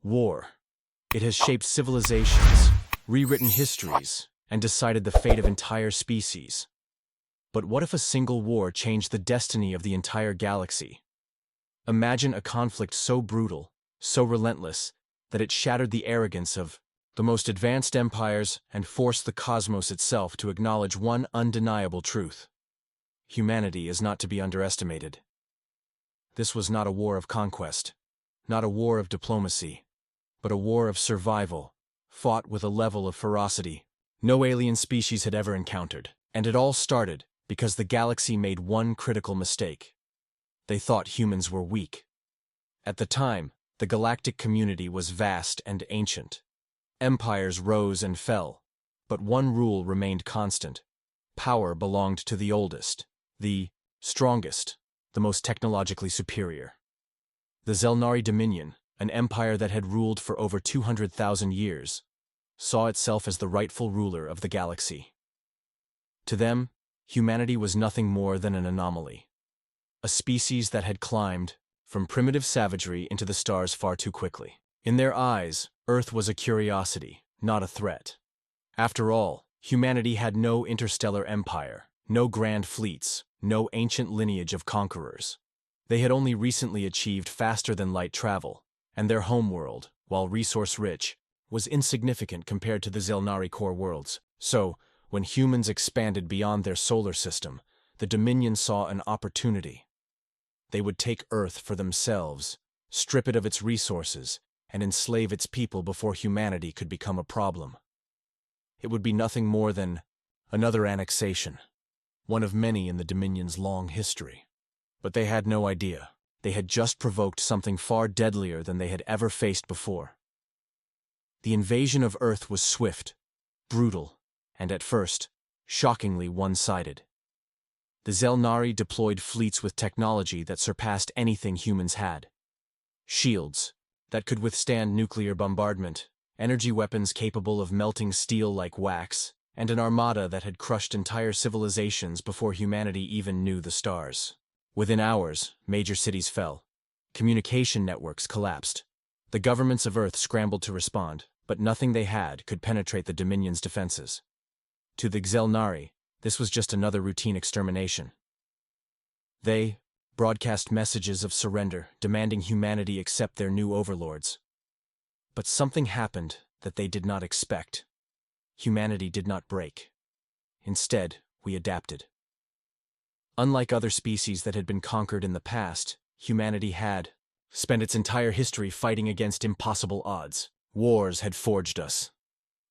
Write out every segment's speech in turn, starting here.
War. It has shaped civilizations, rewritten histories, and decided the fate of entire species. But what if a single war changed the destiny of the entire galaxy? Imagine a conflict so brutal, so relentless, that it shattered the arrogance of the most advanced empires and forced the cosmos itself to acknowledge one undeniable truth. Humanity is not to be underestimated. This was not a war of conquest, not a war of diplomacy, but a war of survival, fought with a level of ferocity no alien species had ever encountered. And it all started because the galaxy made one critical mistake. They thought humans were weak. At the time, the galactic community was vast and ancient. Empires rose and fell, but one rule remained constant. Power belonged to the oldest, the strongest, the most technologically superior. The Zelnari Dominion, an empire that had ruled for over 200,000 years, saw itself as the rightful ruler of the galaxy. To them, humanity was nothing more than an anomaly. A species that had climbed from primitive savagery into the stars far too quickly. In their eyes, Earth was a curiosity, not a threat. After all, humanity had no interstellar empire, no grand fleets, no ancient lineage of conquerors. They had only recently achieved faster-than-light travel, and their homeworld, while resource-rich, was insignificant compared to the Zelnari core worlds. So, when humans expanded beyond their solar system, the Dominion saw an opportunity. They would take Earth for themselves, strip it of its resources, and enslave its people before humanity could become a problem. It would be nothing more than another annexation, one of many in the Dominion's long history. But they had no idea. They had just provoked something far deadlier than they had ever faced before. The invasion of Earth was swift, brutal, and at first, shockingly one-sided. The Zelnari deployed fleets with technology that surpassed anything humans had. Shields that could withstand nuclear bombardment, energy weapons capable of melting steel like wax, and an armada that had crushed entire civilizations before humanity even knew the stars. Within hours, major cities fell. Communication networks collapsed. The governments of Earth scrambled to respond, but nothing they had could penetrate the Dominion's defenses. To the Zelnari, this was just another routine extermination. They broadcast messages of surrender, demanding humanity accept their new overlords. But something happened that they did not expect. Humanity did not break. Instead, we adapted. Unlike other species that had been conquered in the past, humanity had spent its entire history fighting against impossible odds. Wars had forged us,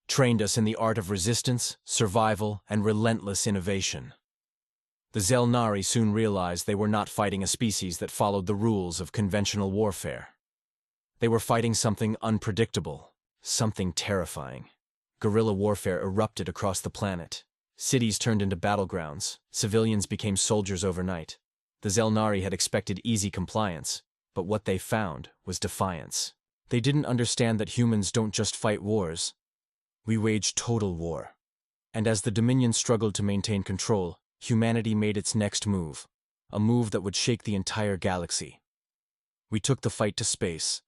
trained us in the art of resistance, survival, and relentless innovation. The Zelnari soon realized they were not fighting a species that followed the rules of conventional warfare. They were fighting something unpredictable, something terrifying. Guerrilla warfare erupted across the planet. Cities turned into battlegrounds. Civilians became soldiers overnight. The Zelnari had expected easy compliance, but what they found was defiance. They didn't understand that humans don't just fight wars. We wage total war. And as the Dominion struggled to maintain control, humanity made its next move, a move that would shake the entire galaxy. We took the fight to space.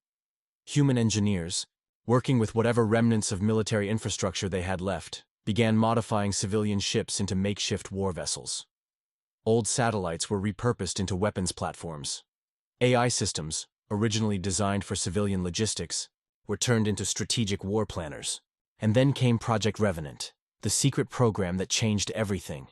Human engineers, working with whatever remnants of military infrastructure they had left, began modifying civilian ships into makeshift war vessels. Old satellites were repurposed into weapons platforms. AI systems, originally designed for civilian logistics, were turned into strategic war planners. And then came Project Revenant, the secret program that changed everything.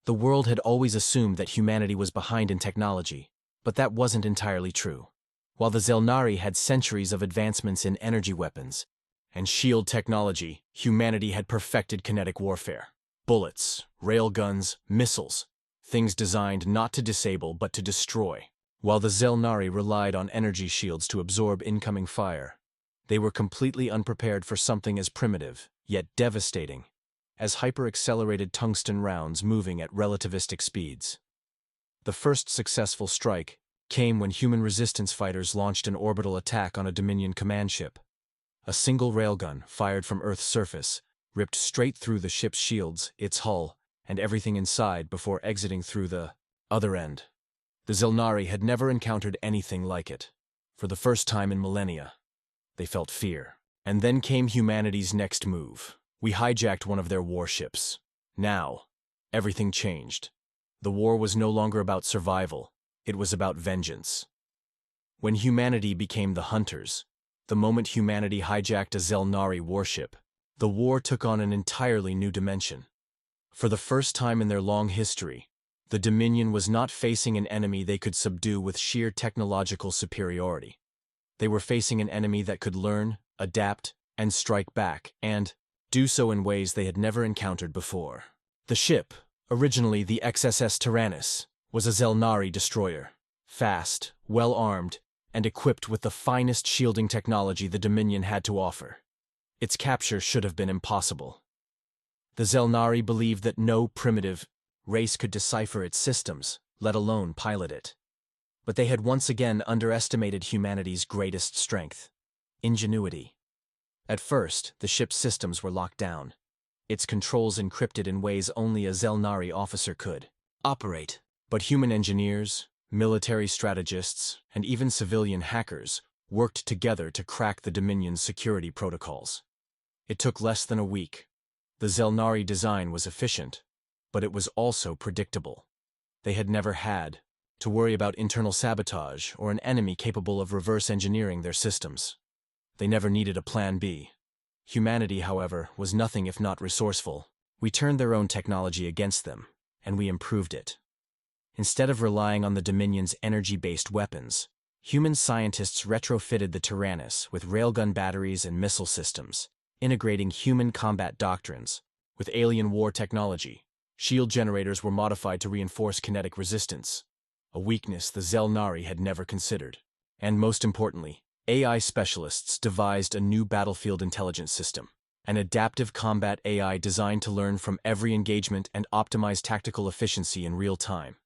The world had always assumed that humanity was behind in technology, but that wasn't entirely true. While the Zelnari had centuries of advancements in energy weapons and shield technology, humanity had perfected kinetic warfare. Bullets, railguns, missiles, things designed not to disable but to destroy. While the Zelnari relied on energy shields to absorb incoming fire, they were completely unprepared for something as primitive, yet devastating, as hyper-accelerated tungsten rounds moving at relativistic speeds. The first successful strike came when human resistance fighters launched an orbital attack on a Dominion command ship. A single railgun, fired from Earth's surface, ripped straight through the ship's shields, its hull, and everything inside before exiting through the other end. The Zelnari had never encountered anything like it. For the first time in millennia, They felt fear. And then came humanity's next move. We hijacked one of their warships. Now, everything changed. The war was no longer about survival. It was about vengeance. When humanity became the hunters, the moment humanity hijacked a Zelnari warship, the war took on an entirely new dimension. For the first time in their long history, the Dominion was not facing an enemy they could subdue with sheer technological superiority. They were facing an enemy that could learn, adapt, and strike back, and do so in ways they had never encountered before. The ship, originally the XSS Tyrannus, was a Zelnari destroyer, fast, well-armed, and equipped with the finest shielding technology the Dominion had to offer. Its capture should have been impossible. The Zelnari believed that no primitive race could decipher its systems, let alone pilot it. But they had once again underestimated humanity's greatest strength: ingenuity. At first, the ship's systems were locked down, its controls encrypted in ways only a Zelnari officer could operate. But human engineers, military strategists, and even civilian hackers worked together to crack the Dominion's security protocols. It took less than a week. The Zelnari design was efficient, but it was also predictable. They had never had to worry about internal sabotage or an enemy capable of reverse engineering their systems. They never needed a plan B. Humanity, however, was nothing if not resourceful. We turned their own technology against them, and we improved it. Instead of relying on the Dominion's energy-based weapons, human scientists retrofitted the Tyrannus with railgun batteries and missile systems, integrating human combat doctrines. With alien war technology, shield generators were modified to reinforce kinetic resistance, a weakness the Zelnari had never considered. And most importantly, AI specialists devised a new battlefield intelligence system, an adaptive combat AI designed to learn from every engagement and optimize tactical efficiency in real time.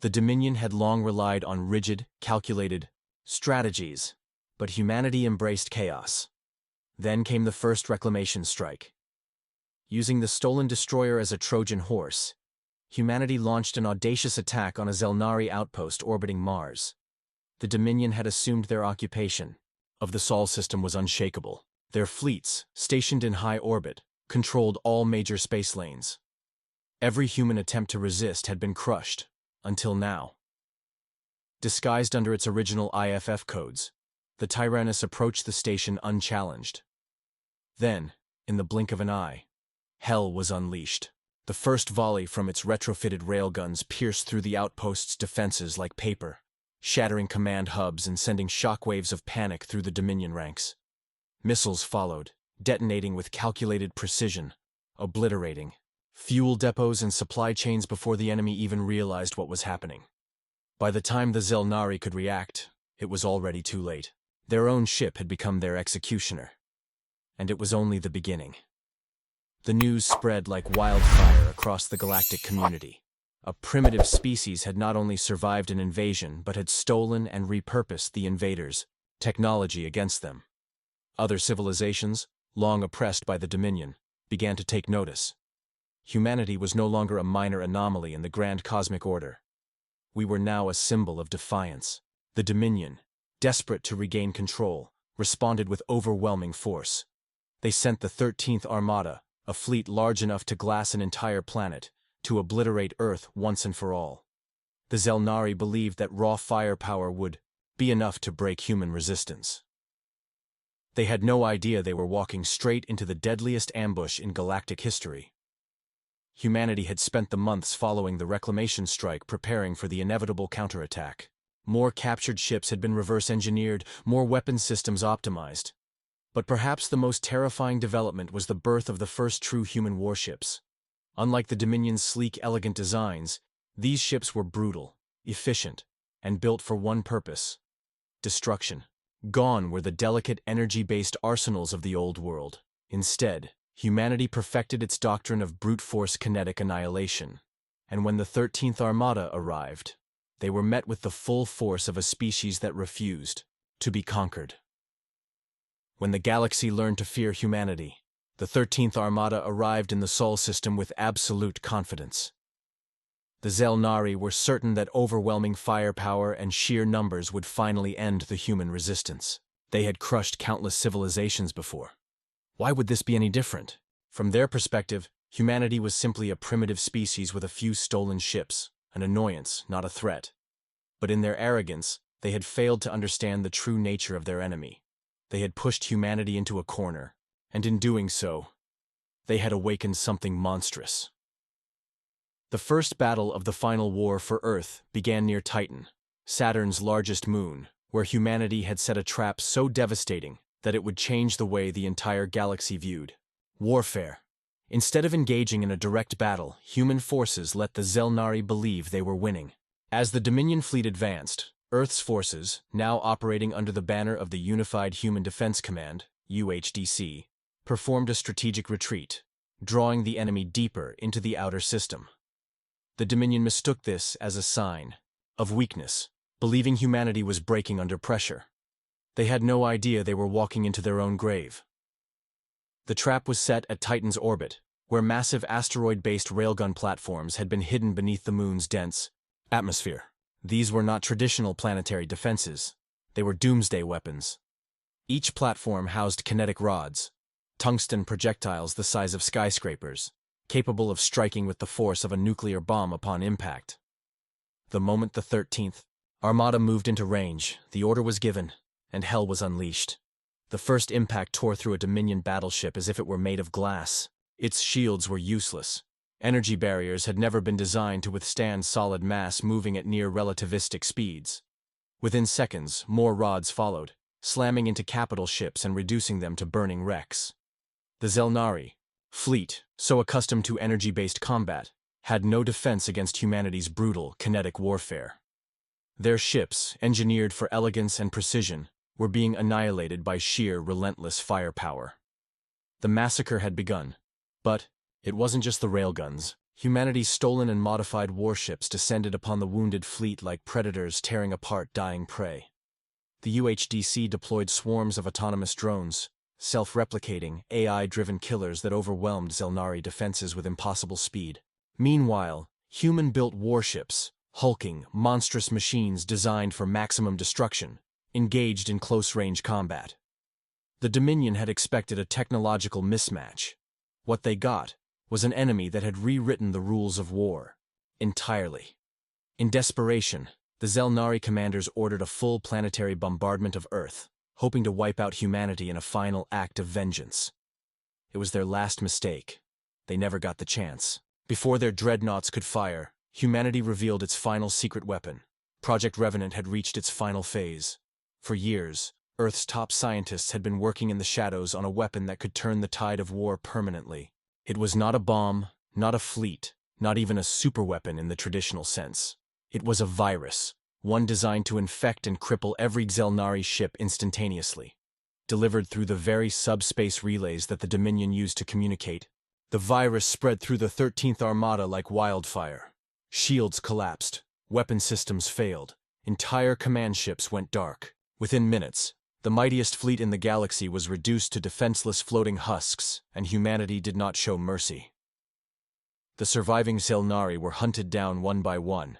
The Dominion had long relied on rigid, calculated strategies, but humanity embraced chaos. Then came the first reclamation strike. Using the stolen destroyer as a Trojan horse, humanity launched an audacious attack on a Zelnari outpost orbiting Mars. The Dominion had assumed their occupation of the Sol system was unshakable. Their fleets, stationed in high orbit, controlled all major space lanes. Every human attempt to resist had been crushed, until now. Disguised under its original IFF codes, the Tyrannus approached the station unchallenged. Then, in the blink of an eye, hell was unleashed. The first volley from its retrofitted railguns pierced through the outpost's defenses like paper, shattering command hubs and sending shockwaves of panic through the Dominion ranks. Missiles followed, detonating with calculated precision, obliterating fuel depots and supply chains before the enemy even realized what was happening. By the time the Zelnari could react, it was already too late. Their own ship had become their executioner. And it was only the beginning. The news spread like wildfire across the galactic community. A primitive species had not only survived an invasion but had stolen and repurposed the invaders' technology against them. Other civilizations, long oppressed by the Dominion, began to take notice. Humanity was no longer a minor anomaly in the grand cosmic order. We were now a symbol of defiance. The Dominion, desperate to regain control, responded with overwhelming force. They sent the 13th Armada, a fleet large enough to glass an entire planet, to obliterate Earth once and for all. The Zelnari believed that raw firepower would be enough to break human resistance. They had no idea they were walking straight into the deadliest ambush in galactic history. Humanity had spent the months following the reclamation strike preparing for the inevitable counterattack. More captured ships had been reverse-engineered, more weapons systems optimized. But perhaps the most terrifying development was the birth of the first true human warships. Unlike the Dominion's sleek, elegant designs, these ships were brutal, efficient, and built for one purpose: destruction. Gone were the delicate energy-based arsenals of the old world. Instead, humanity perfected its doctrine of brute force kinetic annihilation. And when the 13th Armada arrived, they were met with the full force of a species that refused to be conquered. When the galaxy learned to fear humanity, the 13th Armada arrived in the Sol system with absolute confidence. The Zelnari were certain that overwhelming firepower and sheer numbers would finally end the human resistance. They had crushed countless civilizations before. Why would this be any different? From their perspective, humanity was simply a primitive species with a few stolen ships, an annoyance, not a threat. But in their arrogance, they had failed to understand the true nature of their enemy. They had pushed humanity into a corner, and in doing so, they had awakened something monstrous. The first battle of the final war for Earth began near Titan, Saturn's largest moon, where humanity had set a trap so devastating that it would change the way the entire galaxy viewed warfare. Instead of engaging in a direct battle, human forces let the Zelnari believe they were winning. As the Dominion fleet advanced, Earth's forces, now operating under the banner of the Unified Human Defense Command, UHDC, performed a strategic retreat, drawing the enemy deeper into the outer system. The Dominion mistook this as a sign of weakness, believing humanity was breaking under pressure. They had no idea they were walking into their own grave. The trap was set at Titan's orbit, where massive asteroid-based railgun platforms had been hidden beneath the moon's dense atmosphere. These were not traditional planetary defenses. They were doomsday weapons. Each platform housed kinetic rods, tungsten projectiles the size of skyscrapers, capable of striking with the force of a nuclear bomb upon impact. The moment the 13th Armada moved into range, the order was given, and hell was unleashed. The first impact tore through a Dominion battleship as if it were made of glass. Its shields were useless. Energy barriers had never been designed to withstand solid mass moving at near relativistic speeds. Within seconds, more rods followed, slamming into capital ships and reducing them to burning wrecks. The Zelnari fleet, so accustomed to energy-based combat, had no defense against humanity's brutal, kinetic warfare. Their ships, engineered for elegance and precision, were being annihilated by sheer, relentless firepower. The massacre had begun, but it wasn't just the railguns. Humanity's stolen and modified warships descended upon the wounded fleet like predators tearing apart dying prey. The UHDC deployed swarms of autonomous drones, self-replicating, AI-driven killers that overwhelmed Zelnari defenses with impossible speed. Meanwhile, human-built warships, hulking, monstrous machines designed for maximum destruction, engaged in close-range combat. The Dominion had expected a technological mismatch. What they got was an enemy that had rewritten the rules of war entirely. In desperation, the Zelnari commanders ordered a full planetary bombardment of Earth, hoping to wipe out humanity in a final act of vengeance. It was their last mistake. They never got the chance. Before their dreadnoughts could fire, humanity revealed its final secret weapon. Project Revenant had reached its final phase. For years, Earth's top scientists had been working in the shadows on a weapon that could turn the tide of war permanently. It was not a bomb, not a fleet, not even a superweapon in the traditional sense. It was a virus, one designed to infect and cripple every Zelnari ship instantaneously. Delivered through the very subspace relays that the Dominion used to communicate, the virus spread through the 13th Armada like wildfire. Shields collapsed, weapon systems failed, entire command ships went dark. Within minutes, the mightiest fleet in the galaxy was reduced to defenseless floating husks, and humanity did not show mercy. The surviving Zelnari were hunted down one by one,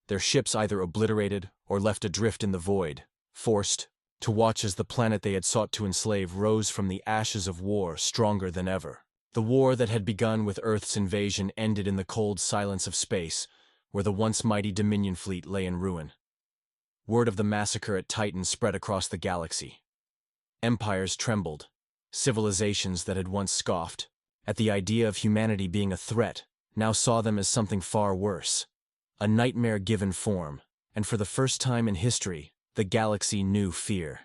their ships either obliterated or left adrift in the void, forced to watch as the planet they had sought to enslave rose from the ashes of war stronger than ever. The war that had begun with Earth's invasion ended in the cold silence of space, where the once mighty Dominion fleet lay in ruin. Word of the massacre at Titan spread across the galaxy. Empires trembled. Civilizations that had once scoffed at the idea of humanity being a threat now saw them as something far worse. A nightmare given form, and for the first time in history, the galaxy knew fear.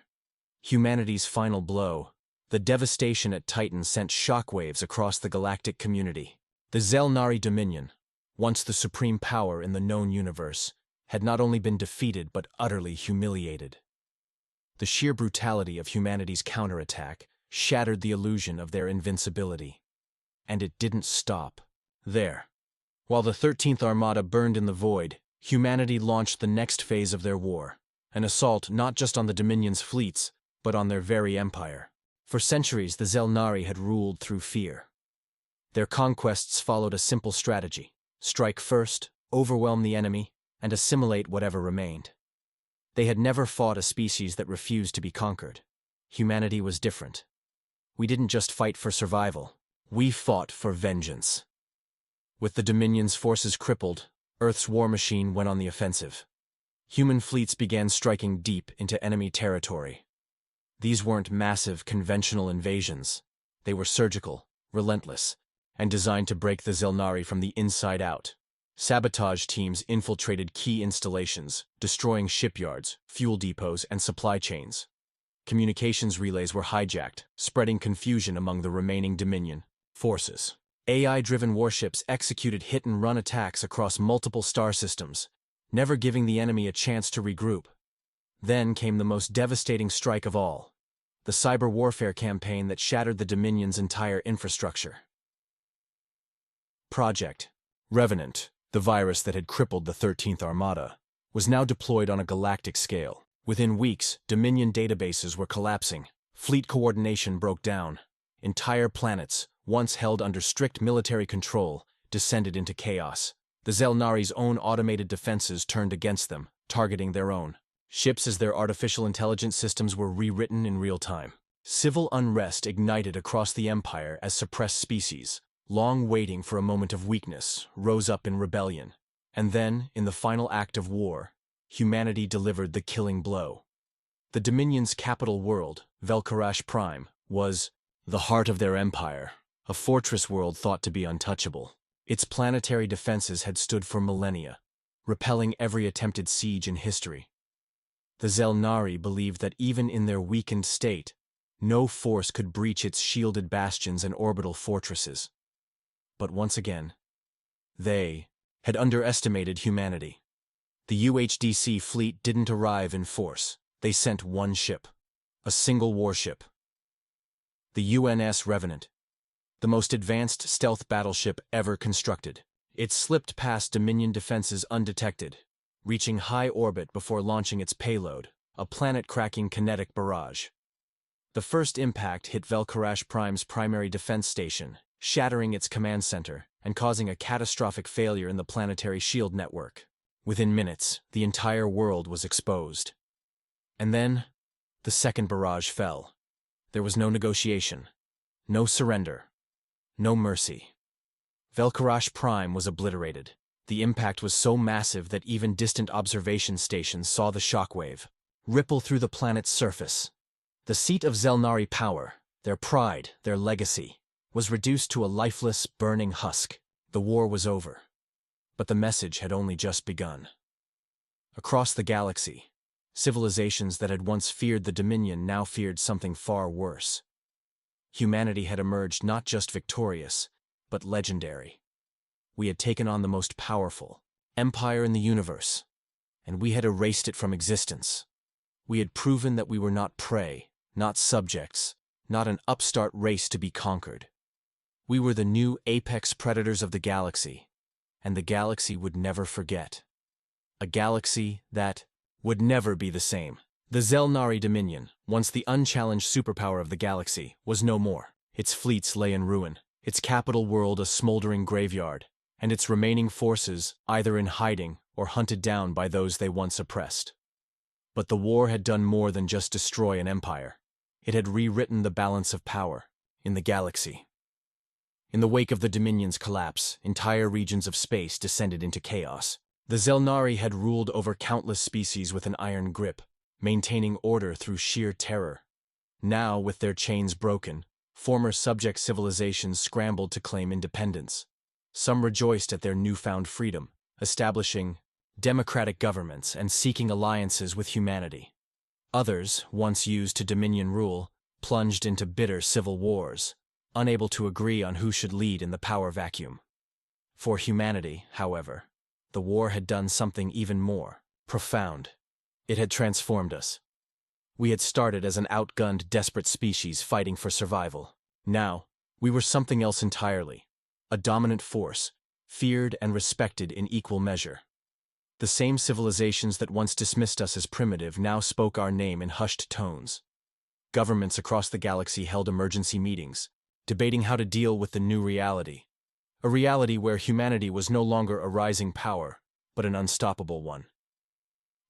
Humanity's final blow. The devastation at Titan sent shockwaves across the galactic community. The Zelnari Dominion, once the supreme power in the known universe, had not only been defeated but utterly humiliated. The sheer brutality of humanity's counterattack shattered the illusion of their invincibility. And it didn't stop there. While the 13th Armada burned in the void, humanity launched the next phase of their war, an assault not just on the Dominion's fleets, but on their very empire. For centuries, the Zelnari had ruled through fear. Their conquests followed a simple strategy: strike first, overwhelm the enemy, and assimilate whatever remained. They had never fought a species that refused to be conquered. humanity was different. We didn't just fight for survival. We fought for vengeance. With the Dominion's forces crippled, Earth's war machine went on the offensive. Human fleets began striking deep into enemy territory. These weren't massive, conventional invasions. They were surgical, relentless, and designed to break the Zelnari from the inside out. Sabotage teams infiltrated key installations, destroying shipyards, fuel depots, and supply chains. Communications relays were hijacked, spreading confusion among the remaining Dominion forces. AI-driven warships executed hit-and-run attacks across multiple star systems, never giving the enemy a chance to regroup. Then came the most devastating strike of all, the cyber warfare campaign that shattered the Dominion's entire infrastructure. Project Revenant, the virus that had crippled the 13th Armada, was now deployed on a galactic scale. Within weeks, Dominion databases were collapsing. Fleet coordination broke down. Entire planets, once held under strict military control, descended into chaos. The Zelnari's own automated defenses turned against them, targeting their own ships as their artificial intelligence systems were rewritten in real time. Civil unrest ignited across the Empire as suppressed species, long waiting for a moment of weakness, rose up in rebellion. And then, in the final act of war, humanity delivered the killing blow. The Dominion's capital world, Velkarash Prime, was the heart of their empire, a fortress world thought to be untouchable. Its planetary defenses had stood for millennia, repelling every attempted siege in history. The Zelnari believed that even in their weakened state, no force could breach its shielded bastions and orbital fortresses. But once again, they had underestimated humanity. The UHDC fleet didn't arrive in force. They sent one ship, a single warship. The UNS Revenant, the most advanced stealth battleship ever constructed. It slipped past Dominion defenses undetected, reaching high orbit before launching its payload, a planet-cracking kinetic barrage. The first impact hit Velkarash Prime's primary defense station, shattering its command center and causing a catastrophic failure in the planetary shield network. Within minutes, the entire world was exposed. And then, the second barrage fell. There was no negotiation, no surrender, no mercy. Velkarash Prime was obliterated. The impact was so massive that even distant observation stations saw the shockwave ripple through the planet's surface. The seat of Zelnari power, their pride, their legacy, was reduced to a lifeless, burning husk. The war was over. But the message had only just begun. Across the galaxy, civilizations that had once feared the Dominion now feared something far worse. Humanity had emerged not just victorious, but legendary. We had taken on the most powerful empire in the universe, and we had erased it from existence. We had proven that we were not prey, not subjects, not an upstart race to be conquered. We were the new apex predators of the galaxy, and the galaxy would never forget. A galaxy that would never be the same. The Zelnari Dominion, once the unchallenged superpower of the galaxy, was no more. Its fleets lay in ruin, its capital world a smoldering graveyard, and its remaining forces either in hiding or hunted down by those they once oppressed. But the war had done more than just destroy an empire. It had rewritten the balance of power in the galaxy. In the wake of the Dominion's collapse, entire regions of space descended into chaos. The Zelnari had ruled over countless species with an iron grip, maintaining order through sheer terror. Now, with their chains broken, former subject civilizations scrambled to claim independence. Some rejoiced at their newfound freedom, establishing democratic governments and seeking alliances with humanity. Others, once used to Dominion rule, plunged into bitter civil wars, unable to agree on who should lead in the power vacuum. For humanity, however, the war had done something even more profound. It had transformed us. We had started as an outgunned, desperate species fighting for survival. Now, we were something else entirely. A dominant force, feared and respected in equal measure. The same civilizations that once dismissed us as primitive now spoke our name in hushed tones. Governments across the galaxy held emergency meetings, debating how to deal with the new reality. A reality where humanity was no longer a rising power, but an unstoppable one.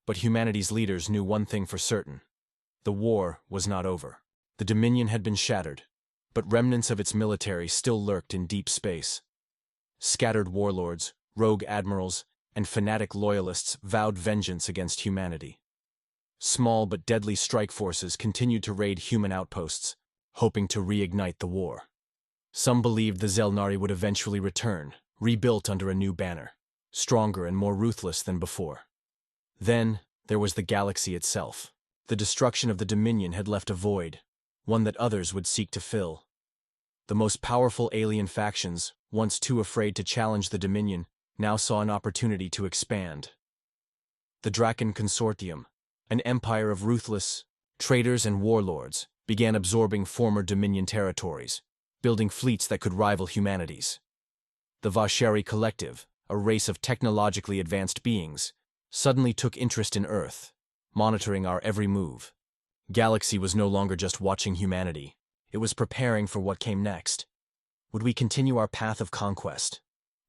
But humanity's leaders knew one thing for certain. The war was not over. The Dominion had been shattered, but remnants of its military still lurked in deep space. Scattered warlords, rogue admirals, and fanatic loyalists vowed vengeance against humanity. Small but deadly strike forces continued to raid human outposts, hoping to reignite the war. Some believed the Zelnari would eventually return, rebuilt under a new banner, stronger and more ruthless than before. Then, there was the galaxy itself. The destruction of the Dominion had left a void, one that others would seek to fill. The most powerful alien factions, once too afraid to challenge the Dominion, now saw an opportunity to expand. The Draken Consortium, an empire of ruthless traitors and warlords, began absorbing former Dominion territories, building fleets that could rival humanity's. The Vasheri Collective, a race of technologically advanced beings, suddenly took interest in Earth, monitoring our every move. Galaxy was no longer just watching humanity, it was preparing for what came next. Would we continue our path of conquest?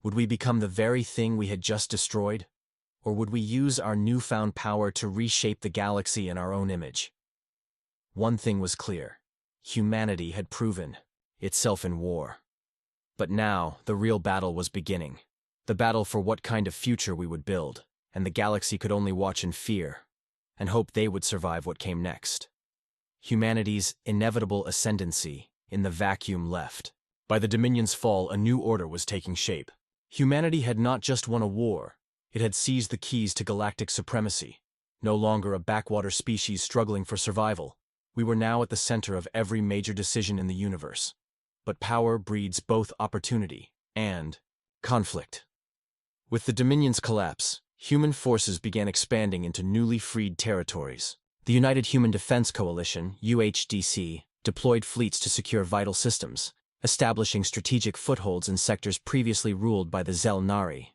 Would we become the very thing we had just destroyed? Or would we use our newfound power to reshape the galaxy in our own image? One thing was clear. Humanity had proven itself in war. But now, the real battle was beginning. The battle for what kind of future we would build, and the galaxy could only watch in fear, and hope they would survive what came next. Humanity's inevitable ascendancy in the vacuum left. By the Dominion's fall, a new order was taking shape. Humanity had not just won a war, it had seized the keys to galactic supremacy. No longer a backwater species struggling for survival, we were now at the center of every major decision in the universe. But power breeds both opportunity and conflict. With the Dominion's collapse, human forces began expanding into newly freed territories. The United Human Defense Coalition, UHDC, deployed fleets to secure vital systems, establishing strategic footholds in sectors previously ruled by the Zelnari.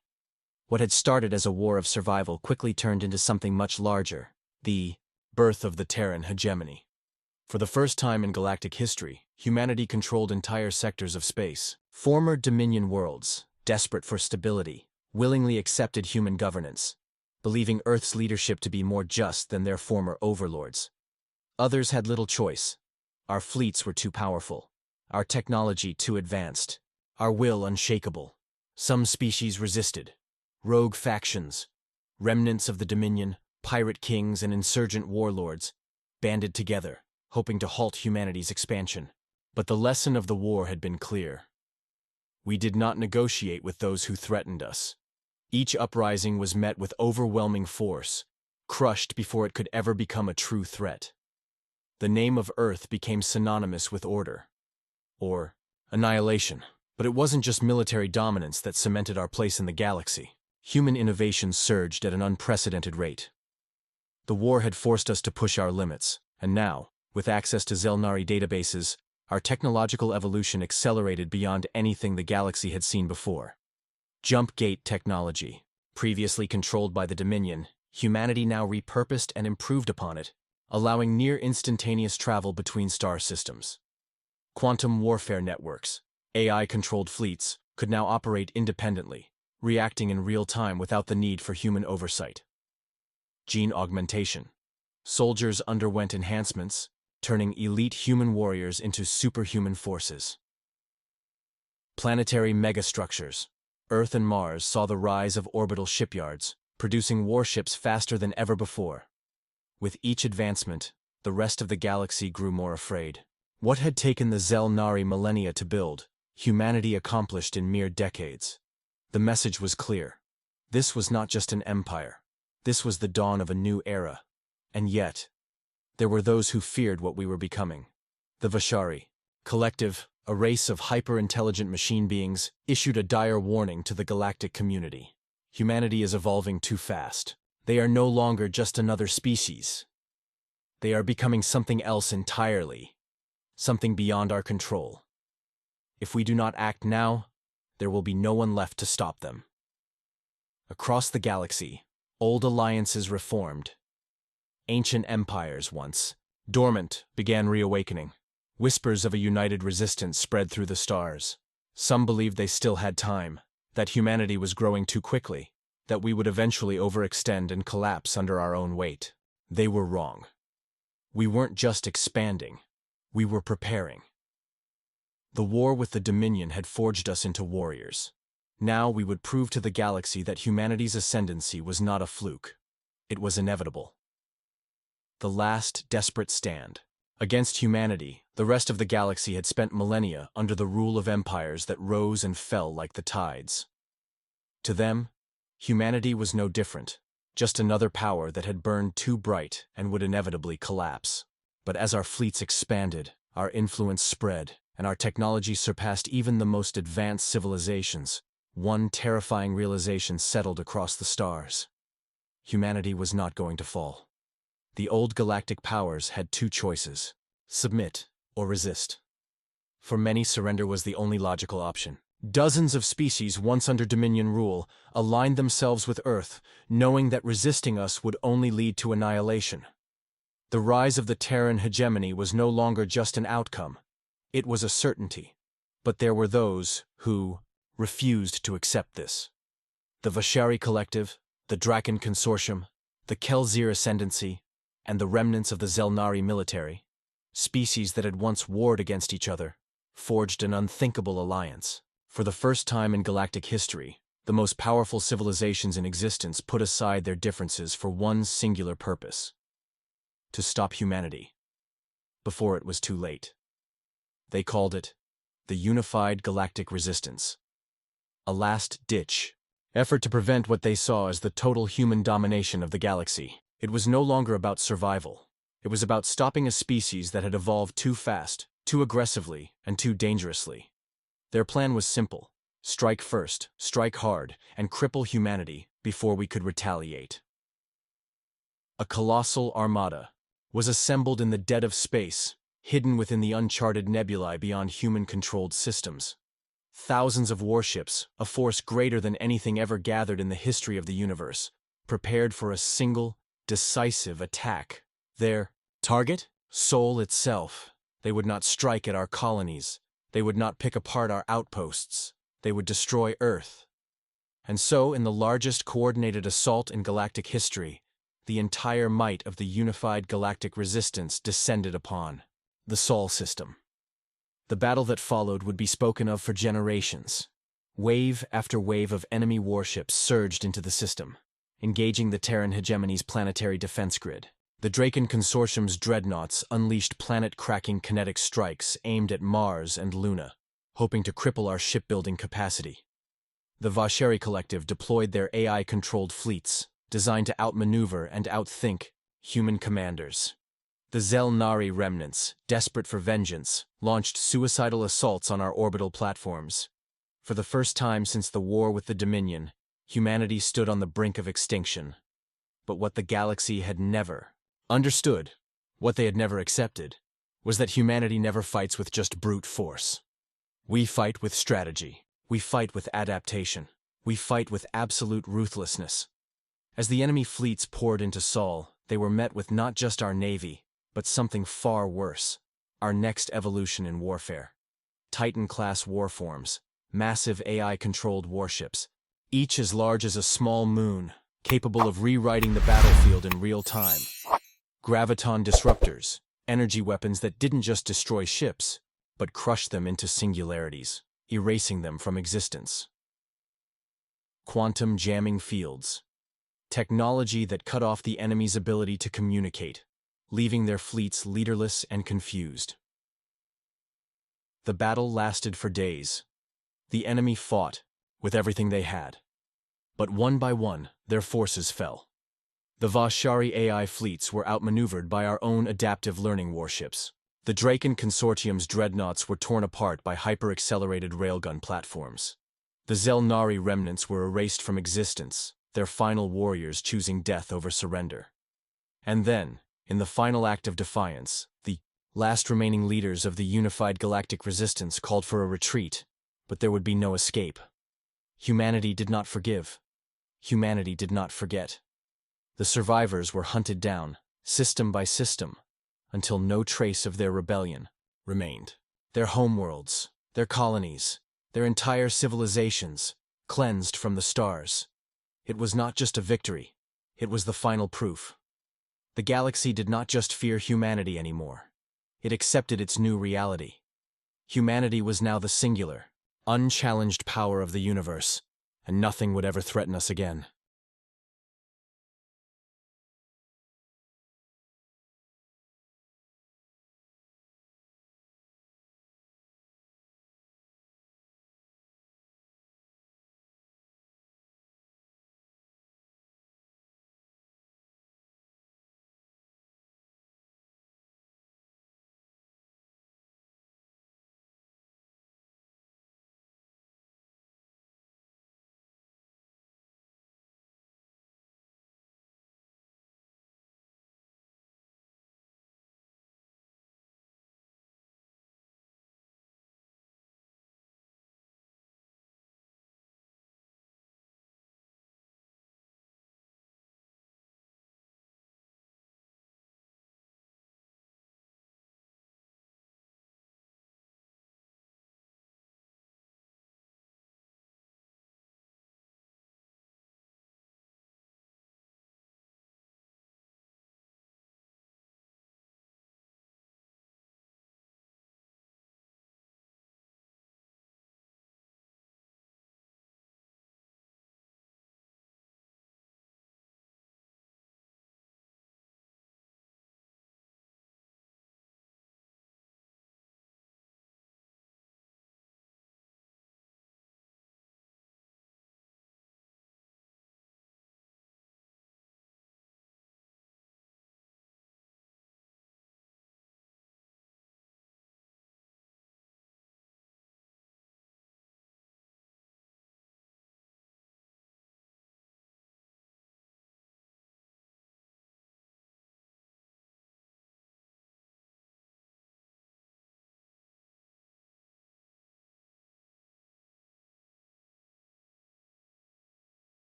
What had started as a war of survival quickly turned into something much larger, the birth of the Terran hegemony. For the first time in galactic history, humanity controlled entire sectors of space. Former Dominion worlds, desperate for stability, willingly accepted human governance, believing Earth's leadership to be more just than their former overlords. Others had little choice. Our fleets were too powerful, our technology too advanced, our will unshakable. Some species resisted. Rogue factions, remnants of the Dominion, pirate kings and insurgent warlords, banded together, hoping to halt humanity's expansion. But the lesson of the war had been clear. We did not negotiate with those who threatened us. Each uprising was met with overwhelming force, crushed before it could ever become a true threat. The name of Earth became synonymous with order, or annihilation. But it wasn't just military dominance that cemented our place in the galaxy. Human innovation surged at an unprecedented rate. The war had forced us to push our limits, and now, with access to Zelnari databases, our technological evolution accelerated beyond anything the galaxy had seen before. Jump gate technology, previously controlled by the Dominion, humanity now repurposed and improved upon it, allowing near-instantaneous travel between star systems. Quantum warfare networks, AI-controlled fleets, could now operate independently, reacting in real time without the need for human oversight. Gene augmentation. Soldiers underwent enhancements, turning elite human warriors into superhuman forces. Planetary megastructures. Earth and Mars saw the rise of orbital shipyards, producing warships faster than ever before. With each advancement, the rest of the galaxy grew more afraid. What had taken the Zelnari millennia to build, humanity accomplished in mere decades. The message was clear. This was not just an empire. This was the dawn of a new era. And yet, there were those who feared what we were becoming. The Vashari Collective, a race of hyper-intelligent machine beings, issued a dire warning to the galactic community. Humanity is evolving too fast. They are no longer just another species. They are becoming something else entirely, something beyond our control. If we do not act now, there will be no one left to stop them. Across the galaxy, old alliances reformed. Ancient empires, once dormant, began reawakening. Whispers of a united resistance spread through the stars. Some believed they still had time, that humanity was growing too quickly, that we would eventually overextend and collapse under our own weight. They were wrong. We weren't just expanding. We were preparing. The war with the Dominion had forged us into warriors. Now we would prove to the galaxy that humanity's ascendancy was not a fluke. It was inevitable. The last desperate stand. Against humanity, the rest of the galaxy had spent millennia under the rule of empires that rose and fell like the tides. To them, humanity was no different, just another power that had burned too bright and would inevitably collapse. But as our fleets expanded, our influence spread, and our technology surpassed even the most advanced civilizations, one terrifying realization settled across the stars. Humanity was not going to fall. The old galactic powers had two choices: submit or resist. For many, surrender was the only logical option. Dozens of species once under Dominion rule aligned themselves with Earth, knowing that resisting us would only lead to annihilation. The rise of the Terran hegemony was no longer just an outcome. It was a certainty. But there were those who refused to accept this. The Vashari Collective, the Draken Consortium, the Kelzir Ascendancy, and the remnants of the Zelnari military, species that had once warred against each other, forged an unthinkable alliance. For the first time in galactic history, the most powerful civilizations in existence put aside their differences for one singular purpose: to stop humanity, before it was too late. They called it the Unified Galactic Resistance, a last-ditch effort to prevent what they saw as the total human domination of the galaxy. It was no longer about survival. It was about stopping a species that had evolved too fast, too aggressively, and too dangerously. Their plan was simple: strike first, strike hard, and cripple humanity before we could retaliate. A colossal armada was assembled in the dead of space, hidden within the uncharted nebulae beyond human-controlled systems. Thousands of warships, a force greater than anything ever gathered in the history of the universe, prepared for a single, decisive attack. Their target? Sol itself. They would not strike at our colonies. They would not pick apart our outposts. They would destroy Earth. And so, in the largest coordinated assault in galactic history, the entire might of the unified galactic resistance descended upon the Sol system. The battle that followed would be spoken of for generations. Wave after wave of enemy warships surged into the system, engaging the Terran hegemony's planetary defense grid. The Draken Consortium's dreadnoughts unleashed planet-cracking kinetic strikes aimed at Mars and Luna, hoping to cripple our shipbuilding capacity. The Vashari Collective deployed their AI-controlled fleets, designed to outmaneuver and outthink human commanders. The Zelnari remnants, desperate for vengeance, launched suicidal assaults on our orbital platforms. For the first time since the war with the Dominion, humanity stood on the brink of extinction. But what the galaxy had never understood, what they had never accepted, was that humanity never fights with just brute force. We fight with strategy. We fight with adaptation. We fight with absolute ruthlessness. As the enemy fleets poured into Sol, they were met with not just our navy, but something far worse: our next evolution in warfare. Titan-class warforms, massive AI-controlled warships, each as large as a small moon, capable of rewriting the battlefield in real time. Graviton disruptors, energy weapons that didn't just destroy ships, but crushed them into singularities, erasing them from existence. Quantum jamming fields, technology that cut off the enemy's ability to communicate, leaving their fleets leaderless and confused. The battle lasted for days. The enemy fought with everything they had. But one by one, their forces fell. The Vashari AI fleets were outmaneuvered by our own adaptive learning warships. The Draken Consortium's dreadnoughts were torn apart by hyper-accelerated railgun platforms. The Zelnari remnants were erased from existence, their final warriors choosing death over surrender. And then, in the final act of defiance, the last remaining leaders of the unified galactic resistance called for a retreat, but there would be no escape. Humanity did not forgive. Humanity did not forget. The survivors were hunted down, system by system, until no trace of their rebellion remained. Their homeworlds, their colonies, their entire civilizations, cleansed from the stars. It was not just a victory, it was the final proof. The galaxy did not just fear humanity anymore. it accepted its new reality. Humanity was now the singular, unchallenged power of the universe, and nothing would ever threaten us again.